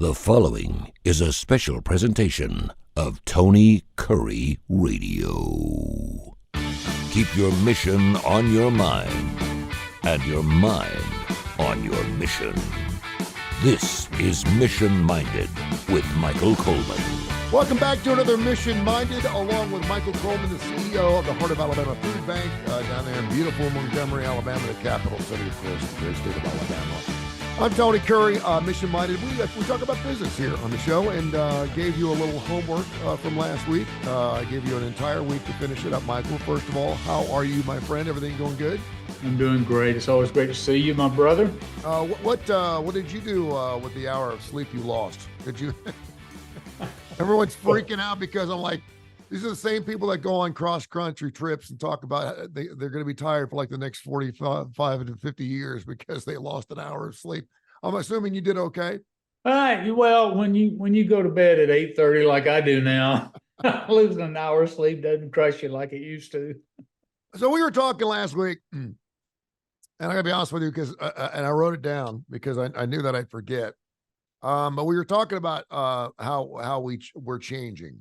The following is a special presentation of Tony Curry Radio. Keep your mission on your mind and your mind on your mission. This is Mission Minded with Michael Coleman. Welcome back to another Mission Minded, along with Michael Coleman, the CEO of the Heart of Alabama Food Bank, down there in beautiful Montgomery, Alabama, the capital city, of course, the great state of Alabama. I'm Tony Curry, Mission Minded. We talk about business here on the show, and gave you a little homework from last week. I gave you an entire week to finish it up, Michael. First of all, how are you, my friend? Everything going good? I'm doing great. It's always great to see you, my brother. What did you do with the hour of sleep you lost? Did you? Everyone's freaking out because I'm like, these are the same people that go on cross-country trips and talk about they're going to be tired for like the next 45 to 50 years because they lost an hour of sleep. I'm assuming you did okay. Well, when you go to bed at 8:30 like I do now, losing an hour of sleep doesn't crush you like it used to. So we were talking last week, and I gotta be honest with you because and I wrote it down because I knew that I'd forget. But we were talking about how we're changing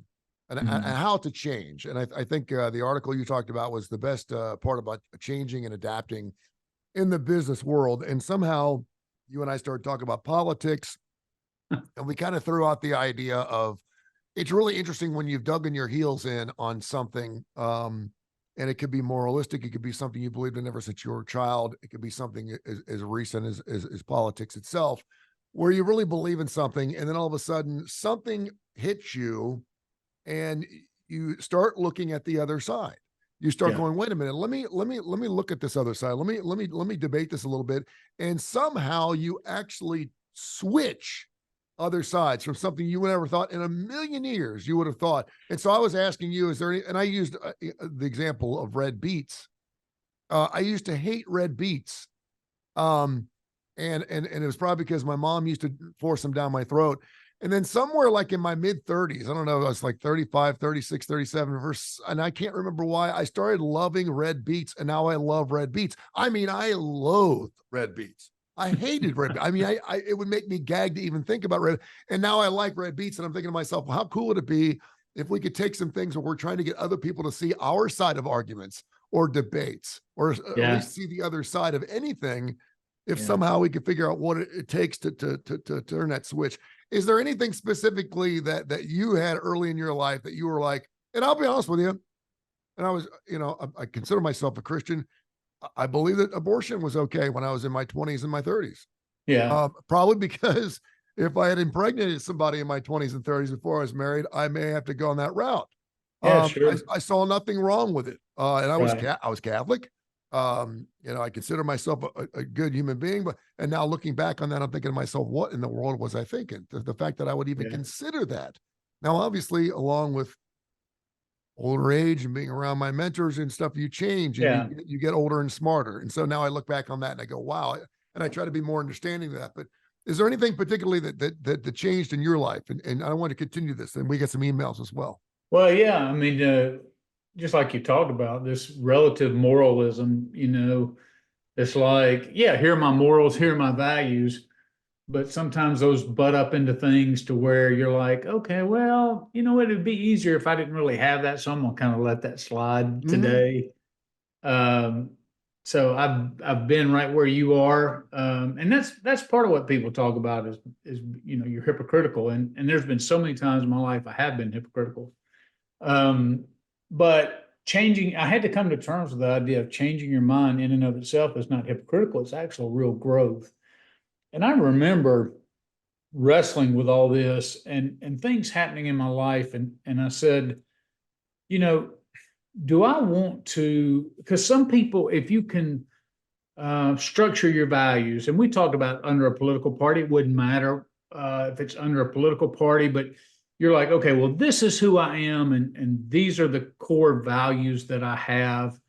and how to change. And I think the article you talked about was the best part about changing and adapting in the business world. And somehow you and I started talking about politics, and we kind of threw out the idea of it's really interesting when you've dug in your heels in on something. And it could be moralistic. It could be something you believed in ever since you were a child. It could be something as recent as politics itself, where you really believe in something, and then all of a sudden something hits you and you start looking at the other side. You start going, wait a minute, let me look at this other side. Let me debate this a little bit. And somehow you actually switch other sides from something you would never thought in a million years you would have thought. And so I was asking you, is there any, and I used the example of red beets. I used to hate red beets. And it was probably because my mom used to force them down my throat. And then somewhere like in my mid 30s, I don't know, I was like 35, 36, 37, and I can't remember why I started loving red beets. And now I love red beets. I mean, I loathe red beets. I hated red beets. I mean, it would make me gag to even think about red. And now I like red beets. And I'm thinking to myself, well, how cool would it be if we could take some things where we're trying to get other people to see our side of arguments or debates, or at least see the other side of anything. If somehow we could figure out what it takes to turn that switch. Is there anything specifically that you had early in your life that you were like, and I'll be honest with you, and I was, I consider myself a Christian. I believe that abortion was okay when I was in my 20s and my 30s. Yeah. Probably because if I had impregnated somebody in my 20s and 30s before I was married, I may have to go on that route. Yeah, sure. I saw nothing wrong with it. And I was Catholic. I consider myself a good human being, and now looking back on that, I'm thinking to myself, what in the world was I thinking? The fact that I would even consider that. Now, obviously, along with older age and being around my mentors and stuff, you change and you get older and smarter. And so now I look back on that and I go, wow. And I try to be more understanding of that. But is there anything particularly that changed in your life? And I want to continue this, and we get some emails as well. Well, yeah, I mean, just like you talked about, this relative moralism, it's like, here are my morals, here are my values. But sometimes those butt up into things to where you're like, okay, well, it'd be easier if I didn't really have that. So I'm going to kind of let that slide today. So I've been right where you are. And that's part of what people talk about is you're hypocritical. And there's been so many times in my life I have been hypocritical. But I had to come to terms with the idea of changing your mind in and of itself is not hypocritical. It's actual real growth. And I remember wrestling with all this and things happening in my life. And I said, do I want to, because some people, if you can structure your values, and we talked about under a political party, it wouldn't matter if it's under a political party, but you're like, okay, well, this is who I am, and these are the core values that I have,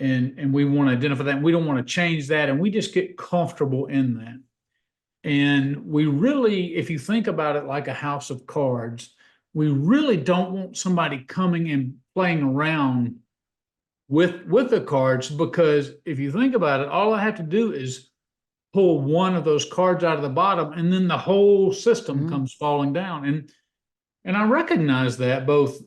and we want to identify that, and we don't want to change that, and we just get comfortable in that. And we really, if you think about it like a house of cards, we really don't want somebody coming and playing around with the cards, because if you think about it, all I have to do is pull one of those cards out of the bottom, and then the whole system Mhm. comes falling down. And I recognize that both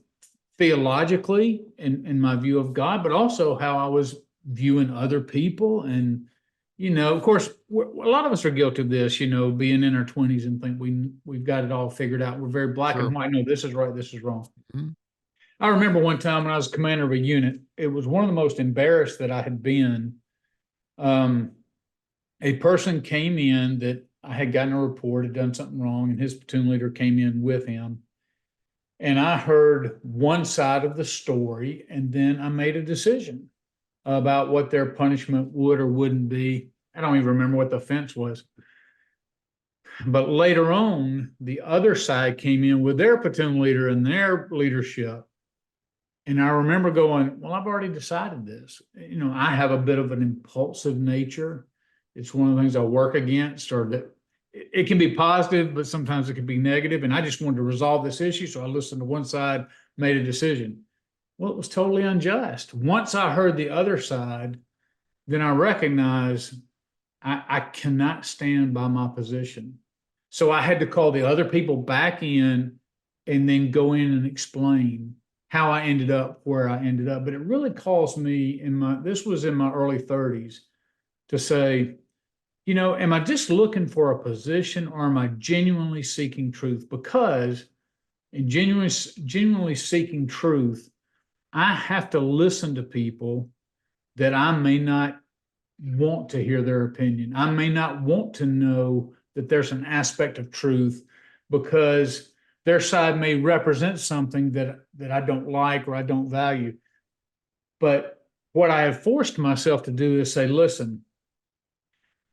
theologically in my view of God, but also how I was viewing other people. And, of course, a lot of us are guilty of this, being in our 20s and think we've got it all figured out. We're very black Sure. and white. No, this is right, this is wrong. Mhm. I remember one time when I was commander of a unit, it was one of the most embarrassed that I had been. A person came in that I had gotten a report, had done something wrong, and his platoon leader came in with him. And I heard one side of the story, and then I made a decision about what their punishment would or wouldn't be. I don't even remember what the offense was. But later on, the other side came in with their platoon leader and their leadership. And I remember going, well, I've already decided this. I have a bit of an impulsive nature. It's one of the things I work against, or that it can be positive, but sometimes it can be negative. And I just wanted to resolve this issue. So I listened to one side, made a decision. Well, it was totally unjust. Once I heard the other side, then I recognized I cannot stand by my position. So I had to call the other people back in and then go in and explain how I ended up where I ended up. But it really caused me this was in my early 30s, to say, am I just looking for a position, or am I genuinely seeking truth? Because in genuinely seeking truth, I have to listen to people that I may not want to hear their opinion. I may not want to know that there's an aspect of truth, because their side may represent something that I don't like or I don't value. But what I have forced myself to do is say, listen,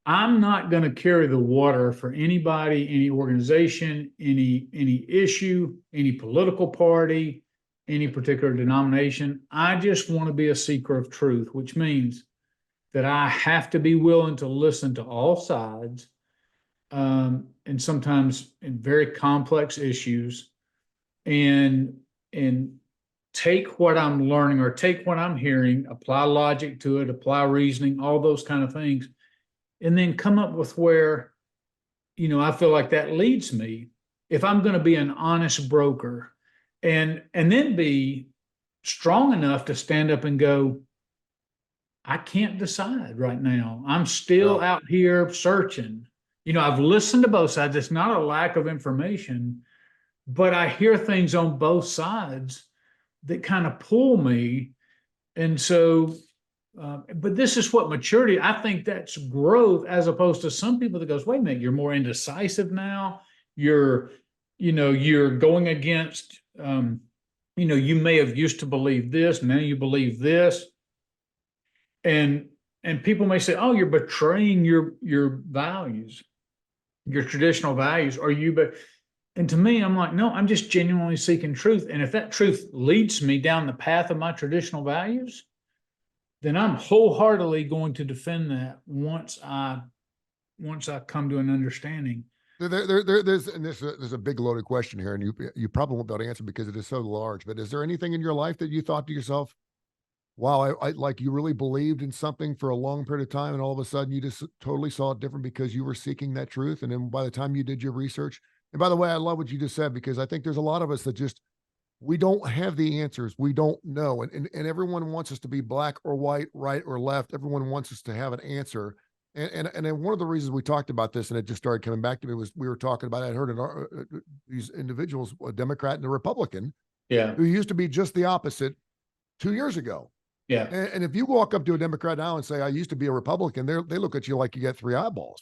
I'm not going to carry the water for anybody, any organization, any issue, any political party, any particular denomination. I just want to be a seeker of truth, which means that I have to be willing to listen to all sides, and sometimes in very complex issues, and take what I'm learning or take what I'm hearing, apply logic to it, apply reasoning, all those kind of things, and then come up with where, I feel like that leads me. If I'm going to be an honest broker, and then be strong enough to stand up and go, I can't decide right now. I'm still out here searching. I've listened to both sides. It's not a lack of information, but I hear things on both sides that kind of pull me. And so, but this is what maturity, I think that's growth, as opposed to some people that goes, wait a minute, you're more indecisive now. You're going against, you may have used to believe this, now you believe this. And people may say, oh, you're betraying your values, your traditional values. And to me, I'm like, no, I'm just genuinely seeking truth. And if that truth leads me down the path of my traditional values, then I'm wholeheartedly going to defend that once I come to an understanding. There's a big loaded question here, and you probably won't be able to answer because it is so large. But is there anything in your life that you thought to yourself, wow, I like, you really believed in something for a long period of time, and all of a sudden you just totally saw it different because you were seeking that truth? And then by the time you did your research, and by the way, I love what you just said, because I think there's a lot of us that we don't have the answers. We don't know. And everyone wants us to be black or white, right or left. Everyone wants us to have an answer. And then one of the reasons we talked about this, and it just started coming back to me, was we were talking about, I heard these individuals, a Democrat and a Republican, who used to be just the opposite 2 years ago. Yeah. And if you walk up to a Democrat now and say, I used to be a Republican, they look at you like you got three eyeballs.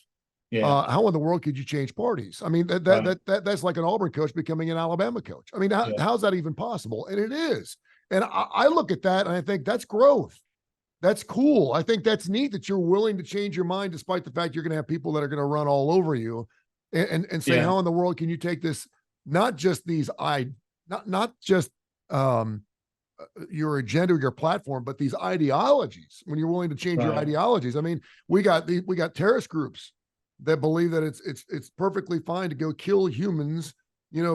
Yeah. How in the world could you change parties? I mean, that's like an Auburn coach becoming an Alabama coach. I mean, how's that even possible? And it is. And I look at that and I think that's growth. That's cool. I think that's neat that you're willing to change your mind, despite the fact you're going to have people that are going to run all over you and say, how in the world can you take this? Not just not just your agenda or your platform, but these ideologies. When you're willing to change your ideologies, I mean, we got terrorist groups that believe that it's perfectly fine to go kill humans,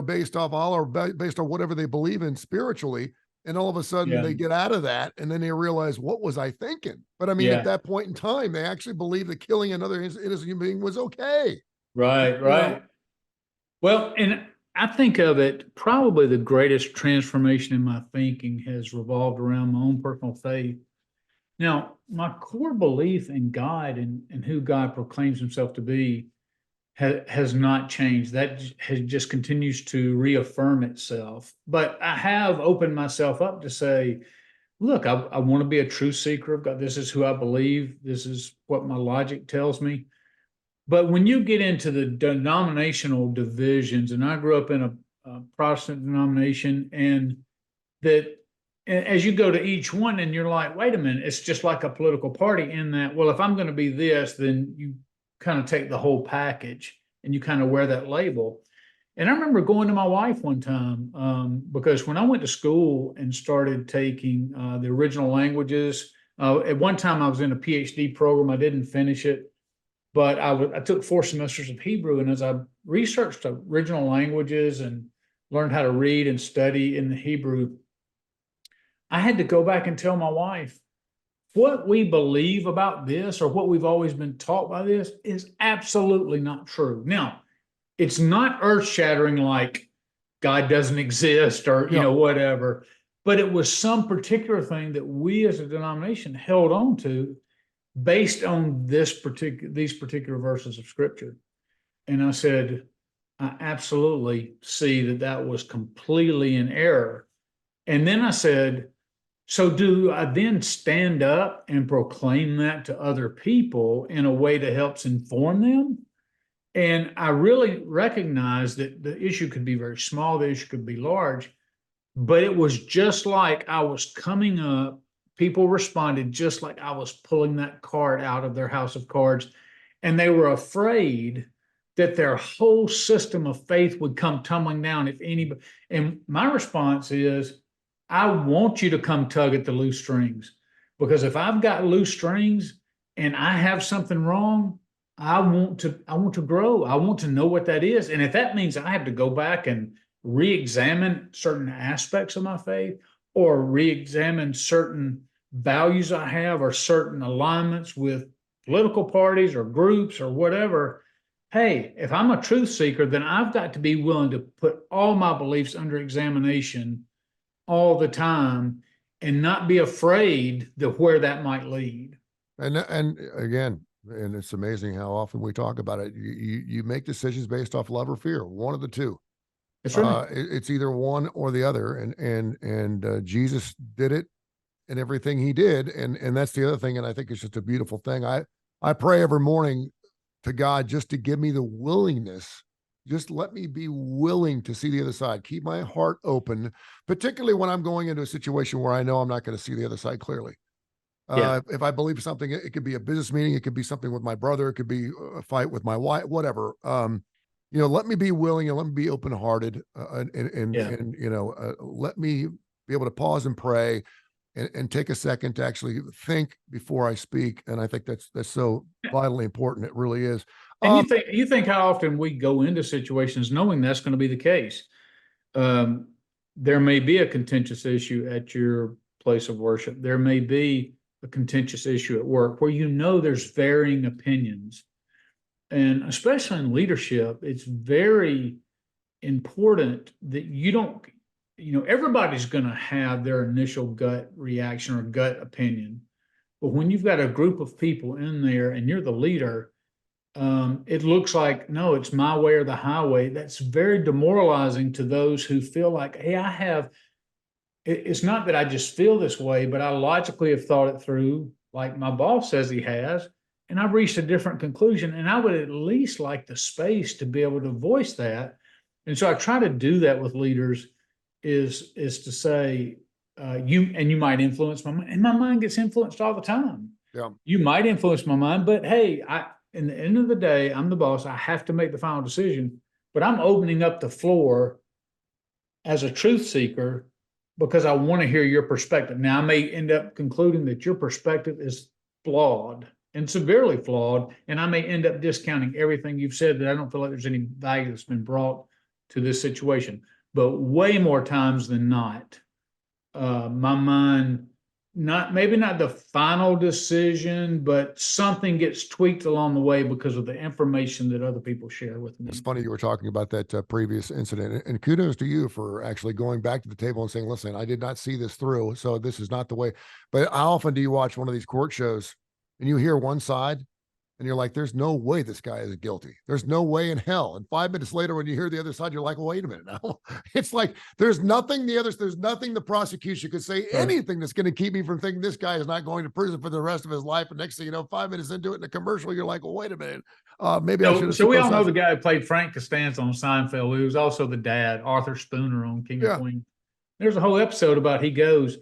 based off Allah or based on whatever they believe in spiritually. And all of a sudden they get out of that and then they realize, what was I thinking? But I mean, at that point in time, they actually believed that killing another innocent human being was okay. Right, right. Well, and I think of it, probably the greatest transformation in my thinking has revolved around my own personal faith. Now, my core belief in God and who God proclaims himself to be has not changed. That has just continues to reaffirm itself. But I have opened myself up to say, look, I want to be a true seeker of God. This is who I believe. This is what my logic tells me. But when you get into the denominational divisions, and I grew up in a Protestant denomination, and as you go to each one, and you're like, wait a minute, it's just like a political party in that, well, if I'm going to be this, then you kind of take the whole package and you kind of wear that label. And I remember going to my wife one time, because when I went to school and started taking the original languages, at one time I was in a PhD program. I didn't finish it, but I took 4 semesters of Hebrew. And as I researched original languages and learned how to read and study in the Hebrew, I had to go back and tell my wife, what we believe about this, or what we've always been taught by this, is absolutely not true. Now, it's not earth-shattering like God doesn't exist or, whatever, but it was some particular thing that we as a denomination held on to based on these particular verses of scripture. And I said, I absolutely see that was completely in error. And then I said, so do I then stand up and proclaim that to other people in a way that helps inform them? And I really recognized that the issue could be very small, the issue could be large, but it was just like I was coming up, people responded just like I was pulling that card out of their house of cards, and they were afraid that their whole system of faith would come tumbling down if anybody. And my response is, I want you to come tug at the loose strings, because if I've got loose strings and I have something wrong, I want to grow. I want to know what that is. And if that means I have to go back and re-examine certain aspects of my faith, or re-examine certain values I have, or certain alignments with political parties or groups or whatever, hey, if I'm a truth seeker, then I've got to be willing to put all my beliefs under examination all the time and not be afraid of where that might lead. And again, and it's amazing how often we talk about it. You make decisions based off love or fear, one of the two. That's right. It's either one or the other. And Jesus did it in everything he did. And that's the other thing. And I think it's just a beautiful thing. I pray every morning to God just to give me the willingness. Just let me be willing to see the other side. Keep my heart open, particularly when I'm going into a situation where I know I'm not going to see the other side clearly. If I believe something, it could be a business meeting, it could be something with my brother, it could be a fight with my wife, whatever. Let me be willing and let me be open-hearted, and let me be able to pause and pray and take a second to actually think before I speak. And I think that's so vitally important. It really is. And you think how often we go into situations knowing that's going to be the case. There may be a contentious issue at your place of worship. There may be a contentious issue at work where there's varying opinions. And especially in leadership, it's very important that you don't, everybody's going to have their initial gut reaction or gut opinion. But when you've got a group of people in there and you're the leader, it looks like, no, it's my way or the highway. That's very demoralizing to those who feel like, hey, it's not that I just feel this way, but I logically have thought it through, like my boss says he has, and I've reached a different conclusion. And I would at least like the space to be able to voice that. And so I try to do that with leaders is to say, you might influence my mind, and my mind gets influenced all the time. Yeah. You might influence my mind, but hey, in the end of the day, I'm the boss. I have to make the final decision, but I'm opening up the floor as a truth seeker because I want to hear your perspective. Now, I may end up concluding that your perspective is flawed and severely flawed, and I may end up discounting everything you've said, that I don't feel like there's any value that's been brought to this situation. But way more times than not, my mind, maybe not the final decision, but something gets tweaked along the way because of the information that other people share with me. It's funny you were talking about that previous incident, and kudos to you for actually going back to the table and saying, listen, I did not see this through, so this is not the way. But how often do you watch one of these court shows and you hear one side and you're like, there's no way this guy is guilty. There's no way in hell. And 5 minutes later, when you hear the other side, you're like, well, wait a minute now. It's like, there's nothing the prosecution could say, anything that's going to keep me from thinking this guy is not going to prison for the rest of his life. And next thing you know, 5 minutes into it in a commercial, you're like, well, wait a minute. Maybe I should have. So we all know the guy who played Frank Costanza on Seinfeld, who was also the dad, Arthur Spooner on King of Queens. There's a whole episode about he goes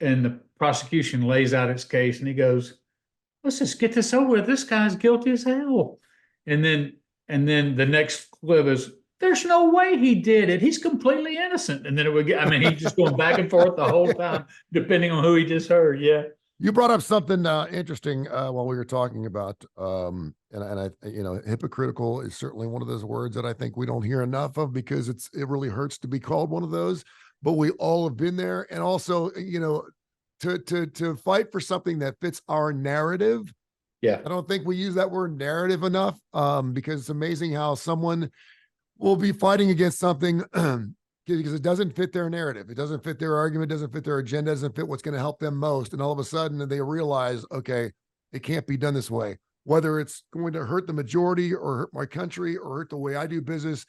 and the prosecution lays out its case and he goes, let's just get this over with. This guy's guilty as hell. And then the next clip is, there's no way he did it. He's completely innocent. And then it would get, he's just going back and forth the whole time, depending on who he just heard. Yeah. You brought up something interesting while we were talking about, and I, hypocritical is certainly one of those words that I think we don't hear enough of because it really hurts to be called one of those, but we all have been there. And also, to fight for something that fits our narrative. Yeah. I don't think we use that word narrative enough because it's amazing how someone will be fighting against something because it doesn't fit their narrative. It doesn't fit their argument, doesn't fit their agenda, doesn't fit what's going to help them most. And all of a sudden they realize, okay, it can't be done this way, whether it's going to hurt the majority or hurt my country or hurt the way I do business.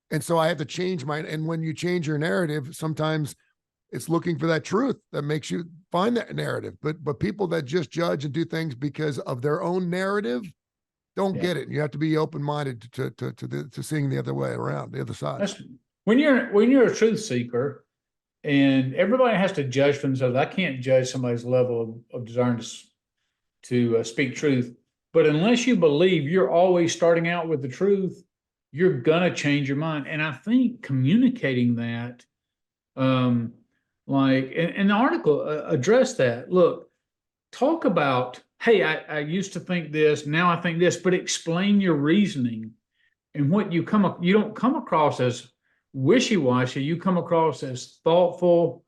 And so I have to change mine. And when you change your narrative, sometimes it's looking for that truth that makes you find that narrative. But people that just judge and do things because of their own narrative don't get it. You have to be open-minded to seeing the other way around, the other side. When you're a truth seeker, and everybody has to judge for themselves. I can't judge somebody's level of desire to speak truth. But unless you believe you're always starting out with the truth, you're gonna change your mind. And I think communicating that, and the article addressed that. Look, talk about, hey, I used to think this, now I think this, but explain your reasoning and what you don't come across as wishy-washy. You come across as thoughtful,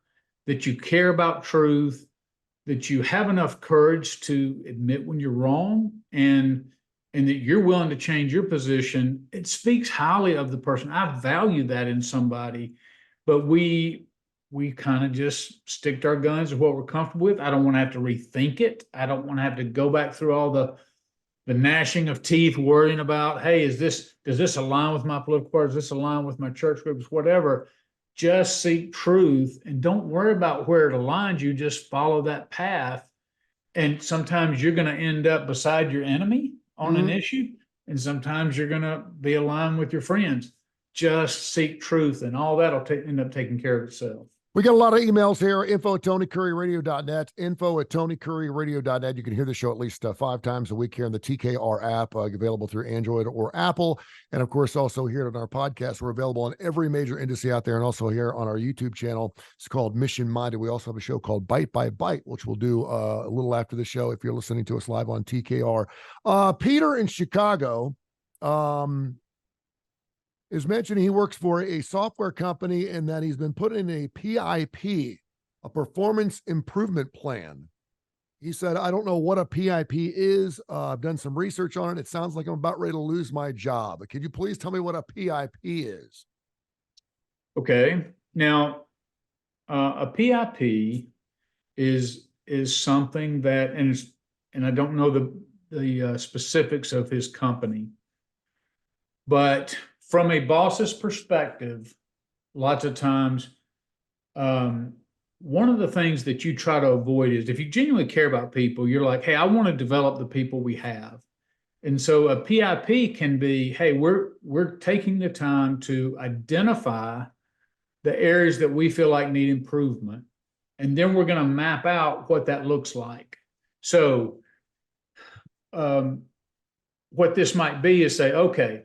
that you care about truth, that you have enough courage to admit when you're wrong, and that you're willing to change your position. It speaks highly of the person. I value that in somebody, but we kind of just stick to our guns with what we're comfortable with. I don't want to have to rethink it. I don't want to have to go back through all the gnashing of teeth, worrying about, hey, does this align with my political party? Does this align with my church groups? Whatever. Just seek truth and don't worry about where it aligns. You just follow that path. And sometimes you're going to end up beside your enemy on an issue. And sometimes you're going to be aligned with your friends. Just seek truth and all that'll end up taking care of itself. We got a lot of emails here, info@TonyCurryRadio.net, info@TonyCurryRadio.net. You can hear the show at least 5 times a week here in the TKR app, available through Android or Apple. And of course, also here on our podcast, we're available on every major industry out there and also here on our YouTube channel. It's called Mission Minded. We also have a show called Bite by Bite, which we'll do a little after the show if you're listening to us live on TKR. Peter in Chicago, is mentioning he works for a software company and that he's been put in a PIP, a performance improvement plan. He said, I don't know what a PIP is. I've done some research on it. It sounds like I'm about ready to lose my job. Could you please tell me what a PIP is? Okay. Now, a PIP is something that, and I don't know the specifics of his company, but from a boss's perspective, lots of times, one of the things that you try to avoid is if you genuinely care about people, you're like, hey, I want to develop the people we have. And so a PIP can be, hey, we're taking the time to identify the areas that we feel like need improvement. And then we're going to map out what that looks like. So what this might be is say, okay,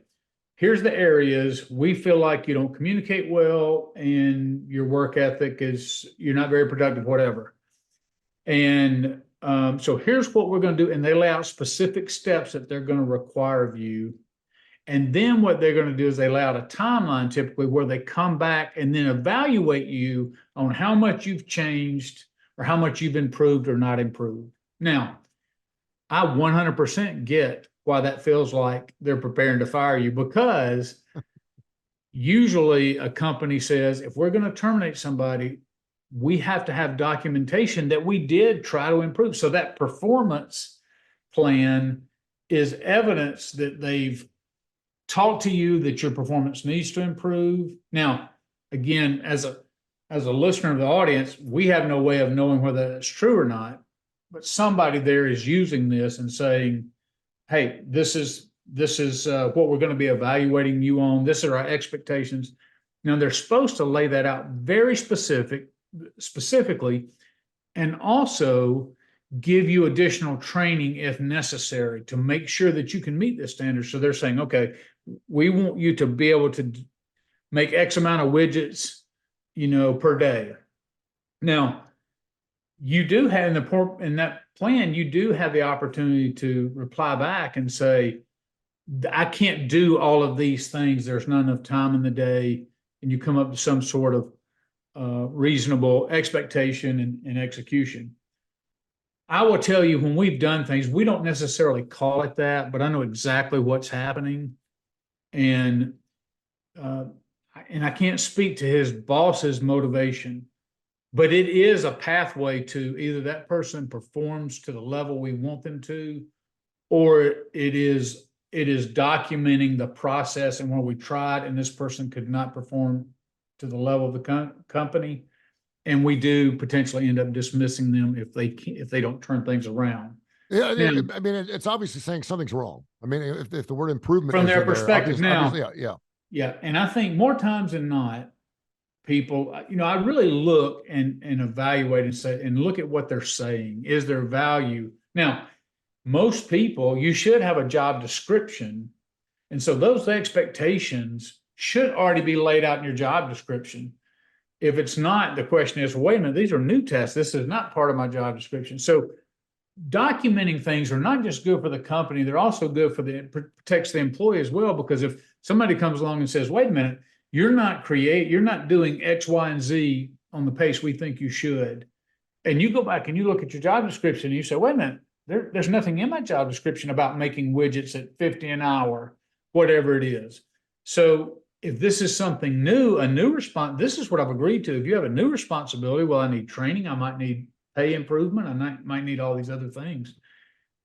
here's the areas we feel like you don't communicate well and your work ethic you're not very productive, whatever. And so here's what we're going to do. And they lay out specific steps that they're going to require of you. And then what they're going to do is they lay out a timeline typically where they come back and then evaluate you on how much you've changed or how much you've improved or not improved. Now, I 100% get why that feels like they're preparing to fire you, because usually a company says, if we're going to terminate somebody, we have to have documentation that we did try to improve. So that performance plan is evidence that they've talked to you that your performance needs to improve. Now, again, as a listener of the audience, we have no way of knowing whether that's true or not, but somebody there is using this and saying, hey, this is what we're going to be evaluating you on. This are our expectations. Now, they're supposed to lay that out very specifically, and also give you additional training if necessary to make sure that you can meet the standards. So they're saying, okay, we want you to be able to make X amount of widgets, per day. Now, you do have in that plan, you do have the opportunity to reply back and say, I can't do all of these things. There's not enough time in the day. And you come up with some sort of reasonable expectation and execution. I will tell you, when we've done things, we don't necessarily call it that, but I know exactly what's happening. And I can't speak to his boss's motivation, but it is a pathway to either that person performs to the level we want them to, or it is documenting the process and where we tried and this person could not perform to the level of the company. And we do potentially end up dismissing them if they don't turn things around. Yeah, Now, I mean, it's obviously saying something's wrong. I mean, if the word improvement from is their in there, perspective now, yeah. And I think more times than not, people, I really look and evaluate and say, and look at what they're saying. Is there value? Now, most people, you should have a job description. And so those expectations should already be laid out in your job description. If it's not, the question is, wait a minute, these are new tests. This is not part of my job description. So documenting things are not just good for the company, they're also good for protects the employee as well. Because if somebody comes along and says, wait a minute, you're not doing X, Y, and Z on the pace we think you should, and you go back and you look at your job description and you say, wait a minute, there's nothing in my job description about making widgets at 50 an hour, whatever it is. So if this is something new, a new response, this is what I've agreed to. If you have a new responsibility, well, I need training, I might need pay improvement, I might need all these other things.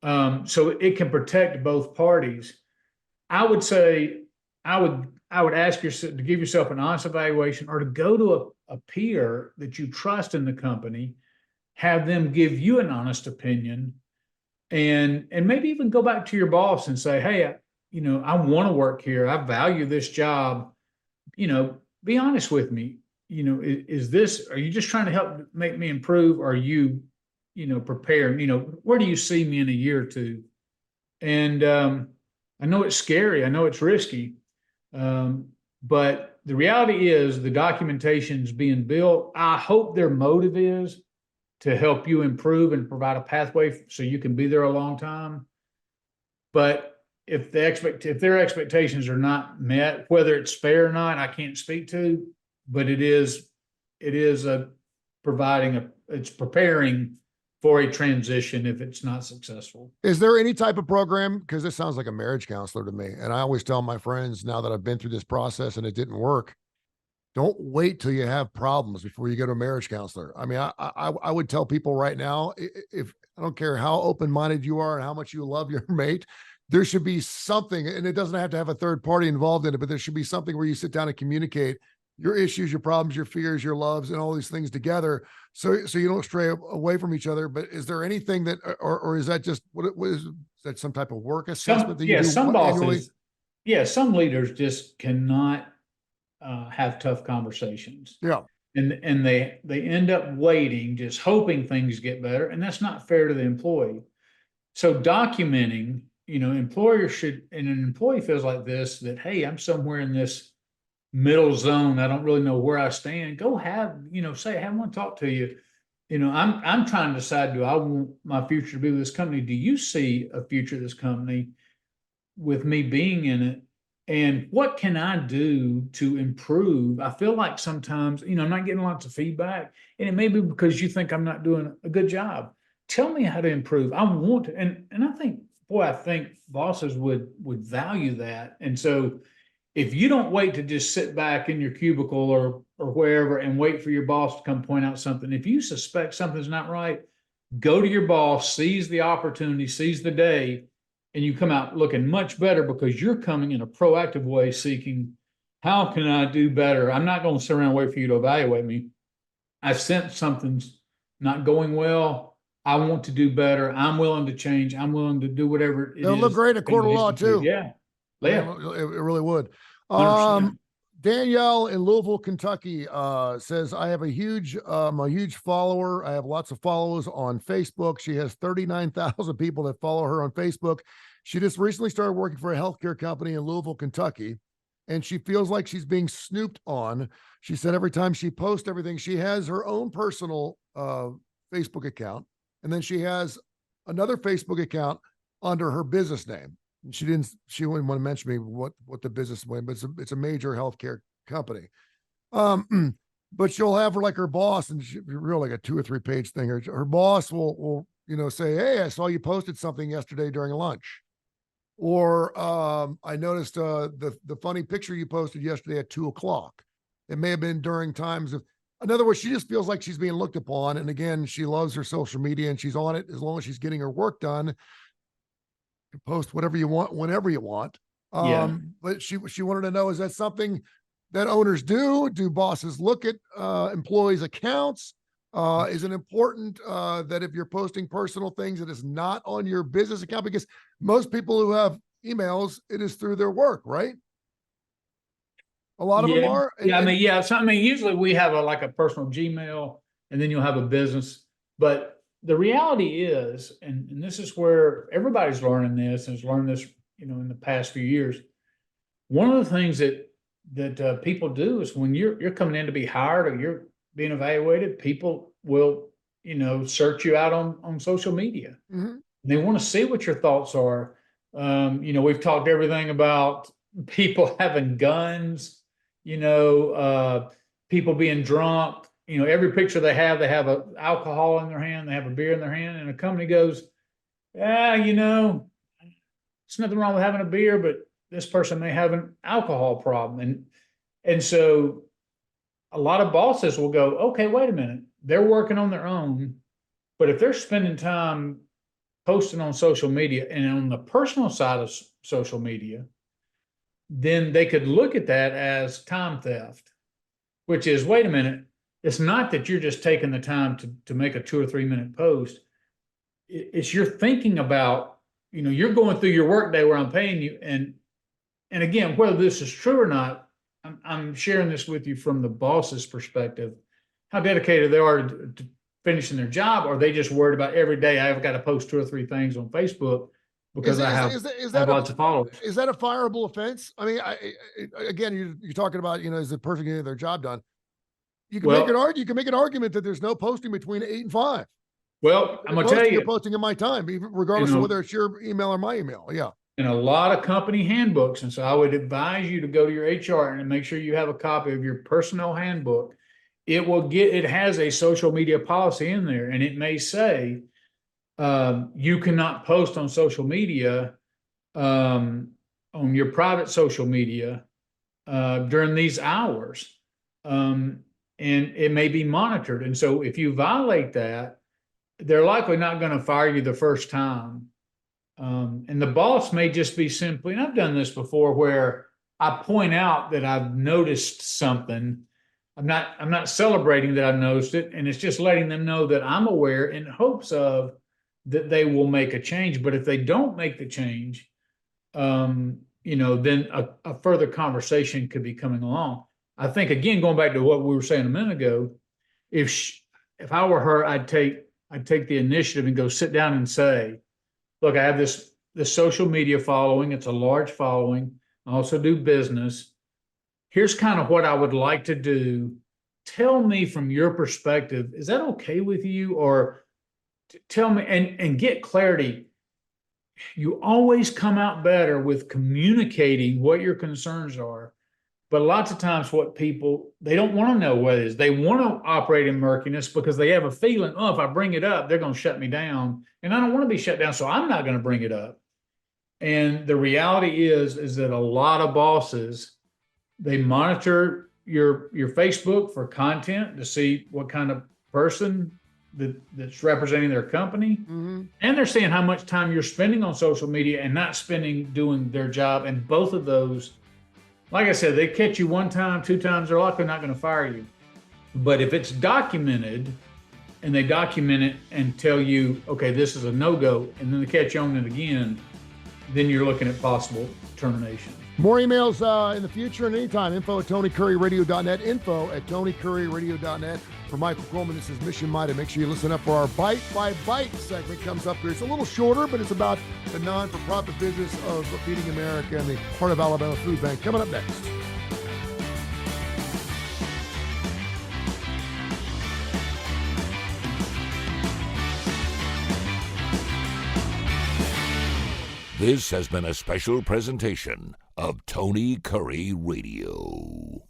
So it can protect both parties. I would say, I would ask yourself to give yourself an honest evaluation, or to go to a peer that you trust in the company, have them give you an honest opinion, and maybe even go back to your boss and say, hey, I want to work here. I value this job. Be honest with me. Are you just trying to help make me improve? Or are you, prepare, where do you see me in a year or two? And I know it's scary. I know it's risky. But the reality is the documentation's being built. I hope their motive is to help you improve and provide a pathway so you can be there a long time. But if their expectations are not met, whether it's fair or not, I can't speak to, but it is it's preparing for a transition if it's not successful. Is there any type of program? Because this sounds like a marriage counselor to me. And I always tell my friends, now that I've been through this process and it didn't work, don't wait till you have problems before you go to a marriage counselor. I mean, I would tell people right now, if I don't care how open-minded you are and how much you love your mate, there should be something, and it doesn't have to have a third party involved in it, but there should be something where you sit down and communicate your issues, your problems, your fears, your loves, and all these things together. So you don't stray away from each other. But is there anything that, or is that just, what is that, some type of work assessment that you do some annually? bosses, some leaders just cannot have tough conversations. Yeah. And they end up waiting, just hoping things get better. And that's not fair to the employee. So documenting, employers should, and an employee feels like this, that, hey, I'm somewhere in this middle zone. I don't really know where I stand. Go have, say, have one talk to you. I'm trying to decide, do I want my future to be with this company? Do you see a future of this company with me being in it? And what can I do to improve? I feel like sometimes, I'm not getting lots of feedback, and it may be because you think I'm not doing a good job. Tell me how to improve. I want to, and I think bosses would value that. And so if you don't wait to just sit back in your cubicle or wherever and wait for your boss to come point out something, if you suspect something's not right, go to your boss, seize the opportunity, seize the day, and you come out looking much better because you're coming in a proactive way seeking, how can I do better? I'm not going to sit around and wait for you to evaluate me. I sense something's not going well. I want to do better. I'm willing to change. I'm willing to do whatever It'll look great in court of law too. Yeah. Yeah, it really would. 100%. Danielle in Louisville, Kentucky, says, I have a huge follower. I have lots of followers on Facebook. She has 39,000 people that follow her on Facebook. She just recently started working for a healthcare company in Louisville, Kentucky, and she feels like she's being snooped on. She said every time she posts everything, she has her own personal Facebook account, and then she has another Facebook account under her business name. She wouldn't want to mention me what the business went, but it's a major healthcare company. But she'll have her boss, and really like a 2 or 3 page thing. Her boss will say, hey, I saw you posted something yesterday during lunch. Or I noticed the funny picture you posted yesterday at 2:00. It may have been during times of, in other words, she just feels like she's being looked upon. And again, she loves her social media and she's on it as long as she's getting her work done. Post whatever you want, whenever you want. But she wanted to know, is that something that owners do? Do bosses look at employees' accounts? Is it important that if you're posting personal things, it is not on your business account? Because most people who have emails, it is through their work, right? A lot of them are. Usually we have a personal Gmail, and then you'll have a business. But the reality is, and this is where everybody's learning this and has learned this, in the past few years. One of the things that people do is when you're coming in to be hired or you're being evaluated, people will, search you out on social media. Mm-hmm. They want to see what your thoughts are. We've talked everything about people having guns, people being drunk. Every picture they have a alcohol in their hand, they have a beer in their hand, and a company goes, there's nothing wrong with having a beer, but this person may have an alcohol problem. And so a lot of bosses will go, okay, wait a minute, they're working on their own, but if they're spending time posting on social media and on the personal side of social media, then they could look at that as time theft, which is, wait a minute, it's not that you're just taking the time to make a 2 or 3 minute post. It's you're thinking about, you're going through your workday where I'm paying you. And again, whether this is true or not, I'm sharing this with you from the boss's perspective, how dedicated they are to finishing their job, or they just worried about every day I've got to post 2 or 3 things on Facebook because I have lots of followers. Is that a fireable offense? I mean, again, you're talking about, is the person getting their job done? You can make an argument that there's no posting between 8 and 5. Well, I'm going to tell you, you're posting in my time, regardless of whether it's your email or my email. Yeah. In a lot of company handbooks. And so I would advise you to go to your HR and make sure you have a copy of your personnel handbook. It has a social media policy in there, and it may say, you cannot post on social media, on your private social media, during these hours. And it may be monitored. And so if you violate that, they're likely not going to fire you the first time. And the boss may just be simply, and I've done this before, where I point out that I've noticed something. I'm not celebrating that I've noticed it, and it's just letting them know that I'm aware in hopes of that they will make a change. But if they don't make the change, then a further conversation could be coming along. I think, again, going back to what we were saying a minute ago, if I were her, I'd take the initiative and go sit down and say, look, I have this social media following. It's a large following. I also do business. Here's kind of what I would like to do. Tell me from your perspective, is that okay with you? Or tell me and get clarity. you always come out better with communicating what your concerns are. But lots of times what people, they don't want to know what it is. They want to operate in murkiness because they have a feeling, oh, if I bring it up, they're going to shut me down. And I don't want to be shut down, so I'm not going to bring it up. And the reality is that a lot of bosses, they monitor your Facebook for content to see what kind of person that's representing their company. Mm-hmm. And they're seeing how much time you're spending on social media and not spending doing their job. And both of those, like I said, they catch you one time, two times, they're likely not going to fire you. But if it's documented and they document it and tell you, okay, this is a no-go, and then they catch you on it again, then you're looking at possible termination. More emails in the future and anytime. info@TonyCurryRadio.net. info@TonyCurryRadio.net. For Michael Coleman, this is Mission Minded. Make sure you listen up for our Bite by Bite segment comes up here. It's a little shorter, but it's about the non-for-profit business of Feeding America and the Heart of Alabama Food Bank. Coming up next. This has been a special presentation of Tony Curry Radio.